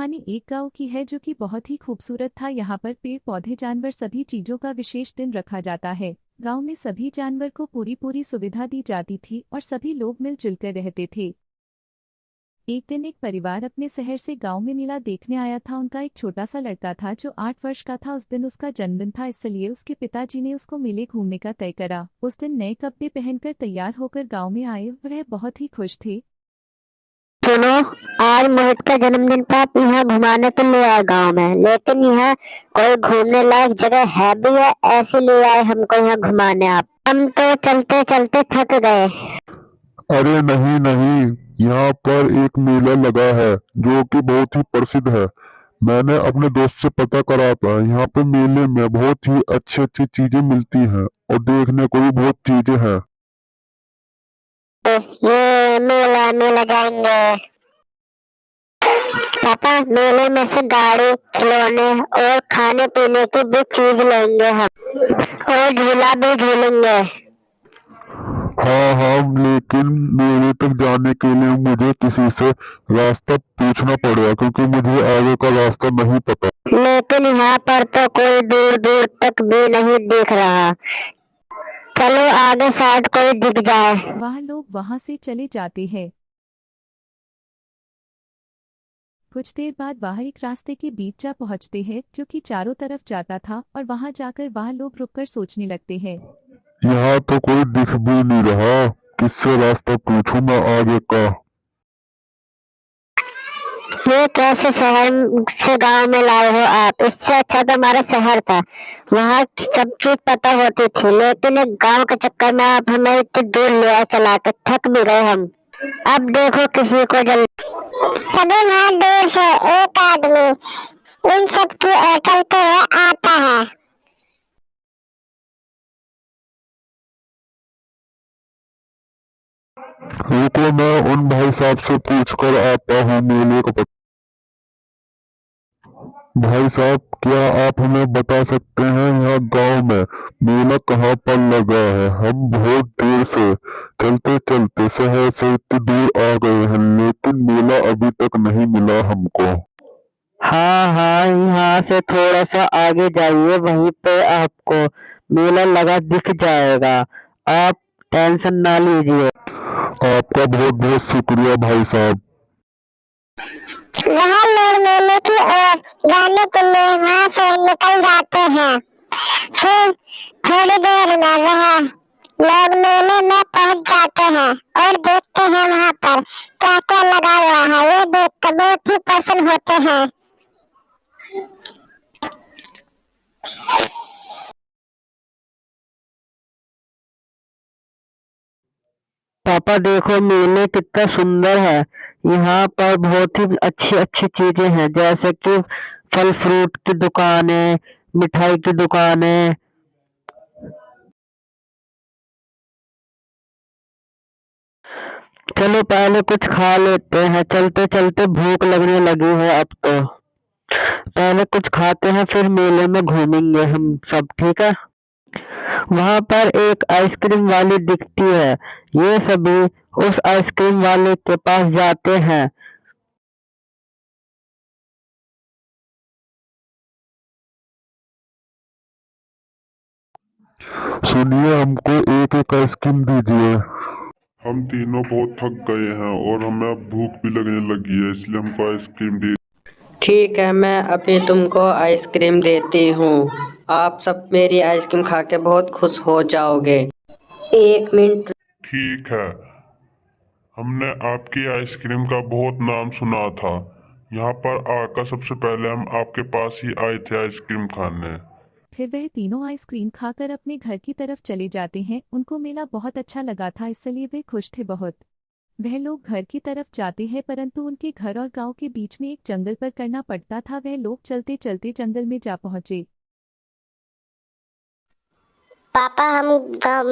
कहानी एक गांव की है जो कि बहुत ही खूबसूरत था। यहाँ पर पेड़ पौधे जानवर सभी चीजों का विशेष दिन रखा जाता है। गांव में सभी जानवर को पूरी पूरी सुविधा दी जाती थी और सभी लोग मिलजुल कर रहते थे। एक दिन एक परिवार अपने शहर से गांव में मेला देखने आया था। उनका एक छोटा सा लड़का था जो 8 वर्ष का था। उस दिन उसका जन्मदिन था, इसलिए उसके पिताजी ने उसको मेले घूमने का तय करा। उस दिन नए कपड़े पहनकर तैयार होकर गांव में आए। वह बहुत ही खुश थे। सुनो, आज मोहित का जन्मदिन था। आप यहाँ घुमाने तो ले आए गांव में, लेकिन यहाँ कोई घूमने लायक जगह है भी है? ऐसे ले आए हमको यहाँ घुमाने आप? हम तो चलते चलते थक गए। अरे नहीं नहीं, यहाँ पर एक मेला लगा है जो कि बहुत ही प्रसिद्ध है। मैंने अपने दोस्त से पता करा था। यहाँ पे मेले में बहुत ही अच्छी अच्छी चीजें मिलती हैं और देखने को भी बहुत चीजें हैं। ये मेला मेला जाएंगे पापा। मेले में से गाड़ी, खिलौने और खाने पीने की भी चीज लेंगे हम, और झूला भी झूलेंगे। हाँ हाँ, लेकिन मेले तक जाने के लिए मुझे किसी से रास्ता पूछना पड़ेगा क्योंकि मुझे आगे का रास्ता नहीं पता। लेकिन यहाँ पर तो कोई दूर दूर तक भी नहीं दिख रहा। चलो आगे शायद कोई दिख जाए। वह लोग वहां से चले जाते हैं। कुछ देर बाद वह एक रास्ते के बीच जा पहुंचते हैं जो कि चारों तरफ जाता था, और वहां जाकर वह लोग रुककर सोचने लगते हैं। यहाँ तो कोई दिख भी नहीं रहा, किससे रास्ता पूछूं मैं आगे का। ये कैसे शहर से गांव में लाए हो आप? इससे अच्छा तो हमारा शहर था, वहाँ सब चीज पता होती थी। लेकिन एक गांव के चक्कर में आप हमें इतनी दूर ले आए, चला के थक भी गए हम। अब देखो किसी को जल्दी। सभी वहाँ दूर से एक आदमी, इन सब की अकल तो आता है। रुको, मैं उन भाई साहब से पूछ कर आता हूँ मेले का पता। भाई साहब, क्या आप हमें बता सकते हैं यहाँ गांव में मेला कहाँ पर लगा है? हम बहुत देर से चलते चलते शहर से इतनी दूर आ गए हैं, लेकिन मेला अभी तक नहीं मिला हमको। हाँ हाँ, यहाँ से थोड़ा सा आगे जाइए, वहीं पे आपको मेला लगा दिख जाएगा। आप टेंशन ना लीजिए। आपका बहुत बहुत शुक्रिया भाई साहब। वहाँ लोग मेले की ओर जाने के लिए वहाँ से निकल जाते हैं। फिर थोड़ी देर में वहाँ लोग मेले में पहुँच जाते हैं और देखते हैं वहाँ पर क्या क्या लगा हुआ है। वे देखकर बहुत ही पसंद होते हैं। पापा देखो, मेले कितना सुंदर है। यहाँ पर बहुत ही अच्छी अच्छी चीजें हैं, जैसे कि फल फ्रूट की दुकानें, मिठाई की दुकानें। चलो पहले कुछ खा लेते हैं, चलते चलते भूख लगने लगी है अब तो। पहले कुछ खाते हैं, फिर मेले में घूमेंगे हम सब, ठीक है? वहां पर एक आइसक्रीम वाली दिखती है। ये सभी उस आइसक्रीम वाले के पास जाते हैं। सुनिए, हमको एक एक आइसक्रीम दीजिए। हम तीनों बहुत थक गए हैं और हमें अब भूख भी लगने लगी है, इसलिए हमको आइसक्रीम दे। ठीक है, मैं अभी तुमको आइसक्रीम देती हूँ। आप सब मेरी आइसक्रीम खा के बहुत खुश हो जाओगे। 1 मिनट। ठीक है, हमने आपकी आइसक्रीम का बहुत नाम सुना था। यहाँ पर आकर सबसे पहले हम आपके पास ही आए थे आइसक्रीम खाने। फिर वह तीनों आइसक्रीम खाकर अपने घर की तरफ चले जाते हैं। उनको मेला बहुत अच्छा लगा था, इसलिए वे खुश थे बहुत। वह लोग घर की तरफ जाते हैं, परंतु उनके घर और गांव के बीच में एक जंगल पर करना पड़ता था। वह लोग चलते चलते जंगल में जा पहुंचे। पापा, हम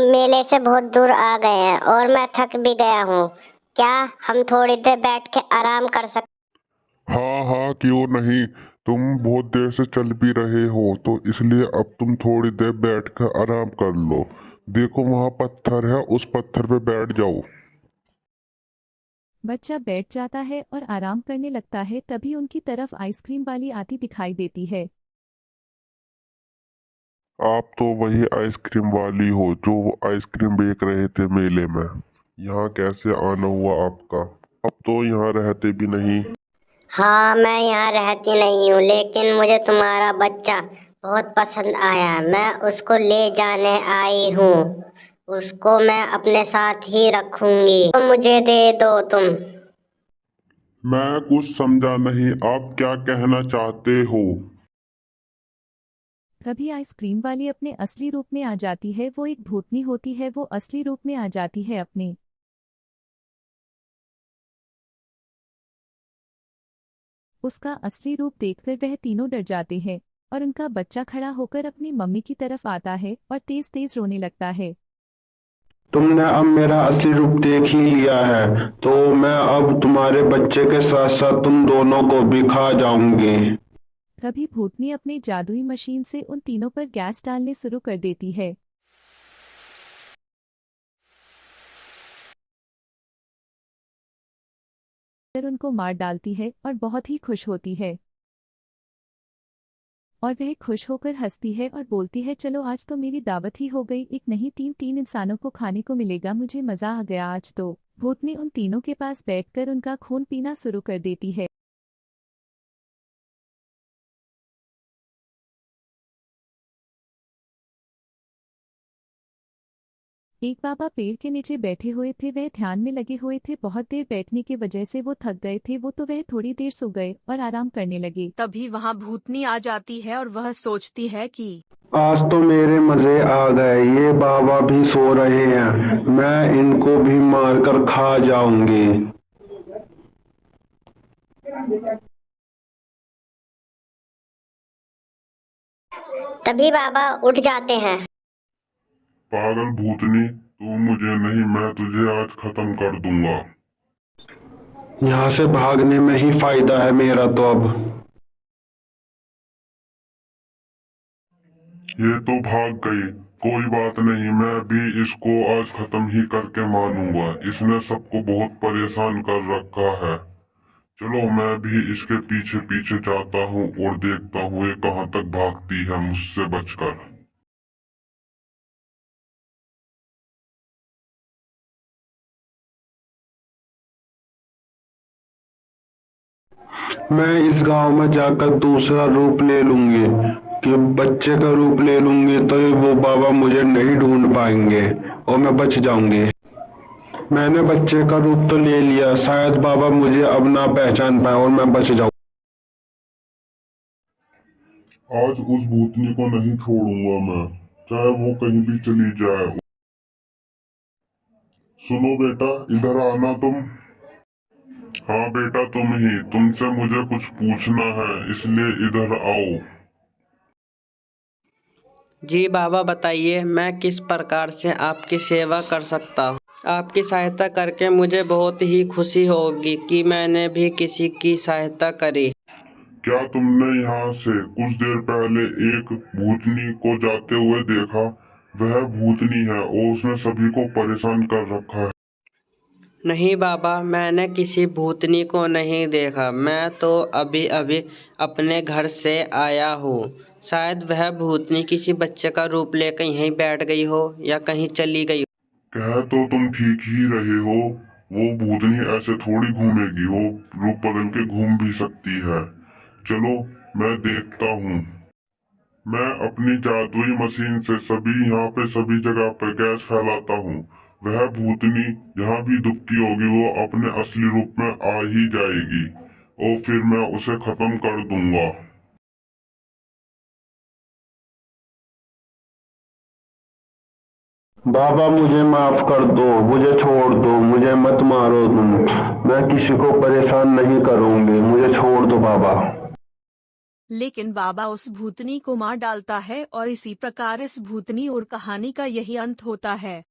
मेले से बहुत दूर आ गए हैं और मैं थक भी गया हूँ। क्या हम थोड़ी देर बैठ के आराम कर सकते? हाँ हाँ, क्यों नहीं। तुम बहुत देर से चल भी रहे हो तो इसलिए अब तुम थोड़ी देर बैठ कर आराम कर लो। देखो वहाँ पत्थर है, उस पत्थर पे बैठ जाओ। बच्चा बैठ जाता है और आराम करने लगता है, तभी उनकी तरफ आइसक्रीम वाली आती दिखाई देती है। आप तो वही आइसक्रीम वाली हो जो आइसक्रीम बेच रहे थे मेले में। यहाँ कैसे आना हुआ आपका? अब तो यहाँ रहते भी नहीं। हाँ, मैं यहाँ रहती नहीं हूँ, लेकिन मुझे तुम्हारा बच्चा बहुत पसंद आया। मैं उसको ले जाने आई हूँ। उसको मैं अपने साथ ही रखूंगी। तो मुझे दे दो तुम। मैं कुछ समझा नहीं, आप क्या कहना चाहते हो? तभी आइसक्रीम वाली अपने असली रूप में आ जाती है। वो एक भूतनी होती है, वो असली रूप में आ जाती है अपने। उसका असली रूप देखकर वह तीनों डर जाते हैं और उनका बच्चा खड़ा होकर अपनी मम्मी की तरफ आता है और तेज तेज रोने लगता है। तुमने अब मेरा असली रूप देख ही लिया है, तो मैं अब तुम्हारे बच्चे के साथ साथ तुम दोनों को भी खा जाऊंगी। तभी भूतनी अपनी जादुई मशीन से उन तीनों पर गैस डालने शुरू कर देती है। फिर उनको मार डालती है और बहुत ही खुश होती है। और वह खुश होकर हंसती है और बोलती है, चलो आज तो मेरी दावत ही हो गई, एक नहीं तीन इंसानों को खाने को मिलेगा, मुझे मजा आ गया आज तो। भूतनी उन तीनों के पास बैठकर उनका खून पीना शुरू कर देती है। एक बाबा पेड़ के नीचे बैठे हुए थे, वह ध्यान में लगे हुए थे। बहुत देर बैठने की वजह से वो थक गए थे, तो वह थोड़ी देर सो गए और आराम करने लगे। तभी वहाँ भूतनी आ जाती है और वह सोचती है कि आज तो मेरे मजे आ गए, ये बाबा भी सो रहे हैं, मैं इनको भी मारकर खा जाऊंगी। तभी बाबा उठ जाते हैं। पागल भूतनी, तू मुझे नहीं, मैं तुझे आज खत्म कर दूंगा। यहाँ से भागने में ही फायदा है मेरा तो अब। ये तो भाग गई, कोई बात नहीं, मैं भी इसको आज खत्म ही करके मानूंगा। इसने सबको बहुत परेशान कर रखा है। चलो मैं भी इसके पीछे पीछे जाता हूँ और देखता हूँ ये कहाँ तक भागती है मुझसे बचकर। मैं इस गांव में जाकर दूसरा रूप ले लूंगी, कि बच्चे का रूप ले लूंगी, तो वो बाबा मुझे नहीं ढूंढ पाएंगे और मैं बच जाऊंगी। मैंने बच्चे का रूप तो ले लिया, शायद बाबा मुझे अब ना पहचान पाए और मैं बच जाऊं। आज उस भूतनी को नहीं छोड़ूंगा मैं, चाहे वो कहीं भी चली जाए। सुनो बेटा, इधर आना तुम। हाँ बेटा, तुम ही, तुमसे मुझे कुछ पूछना है, इसलिए इधर आओ। जी बाबा, बताइए मैं किस प्रकार से आपकी सेवा कर सकता हूँ। आपकी सहायता करके मुझे बहुत ही खुशी होगी कि मैंने भी किसी की सहायता करी। क्या तुमने यहाँ से कुछ देर पहले एक भूतनी को जाते हुए देखा? वह भूतनी है और उसने सभी को परेशान कर रखा है। नहीं बाबा, मैंने किसी भूतनी को नहीं देखा। मैं तो अभी अभी अपने घर से आया हूँ। शायद वह भूतनी किसी बच्चे का रूप लेकर यहीं बैठ गई हो या कहीं चली गई हो। कह तो तुम ठीक ही रहे हो, वो भूतनी ऐसे थोड़ी घूमेगी, वो रूप बदल के घूम भी सकती है। चलो मैं देखता हूँ। मैं अपनी जादुई मशीन से यहाँ पे सभी जगह पे गैस फैलाता हूँ। वह भूतनी जहाँ भी दुखती होगी वो अपने असली रूप में आ ही जाएगी और फिर मैं उसे खत्म कर दूंगा। बाबा मुझे माफ कर दो, मुझे छोड़ दो, मुझे मत मारो तुम, मैं किसी को परेशान नहीं करूंगी, मुझे छोड़ दो बाबा। लेकिन बाबा उस भूतनी को मार डालता है और इसी प्रकार इस भूतनी और कहानी का यही अंत होता है।